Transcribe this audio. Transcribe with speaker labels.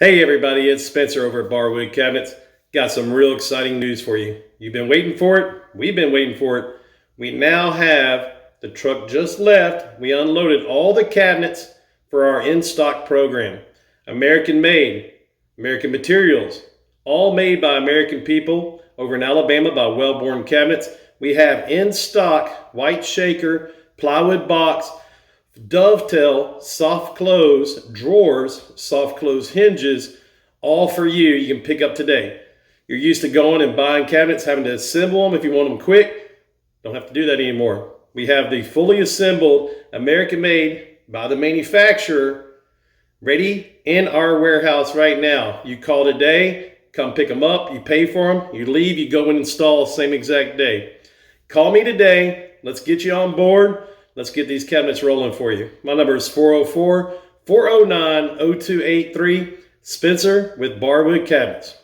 Speaker 1: Hey everybody, it's Spencer over at WELLBORN Cabinets. Got some real exciting news for you. You've been waiting for it. We've been waiting for it. We now have, the truck just left. We unloaded all the cabinets for our in-stock program. American made, American materials, all made by American people over in Alabama by WELLBORN Cabinets. We have in stock white shaker, plywood box, dovetail, soft close, drawers, soft close hinges, all for you. You can pick up today. You're used to going and buying cabinets, having to assemble them if you want them quick. Don't have to do that anymore. We have the fully assembled, American made by the manufacturer, ready in our warehouse right now. You call today, come pick them up, you pay for them, you leave, you go and install same exact day. Call me today. Let's get you on board. Let's get these cabinets rolling for you. My number is 404-409-0283. Spencer with WELLBORN Cabinets.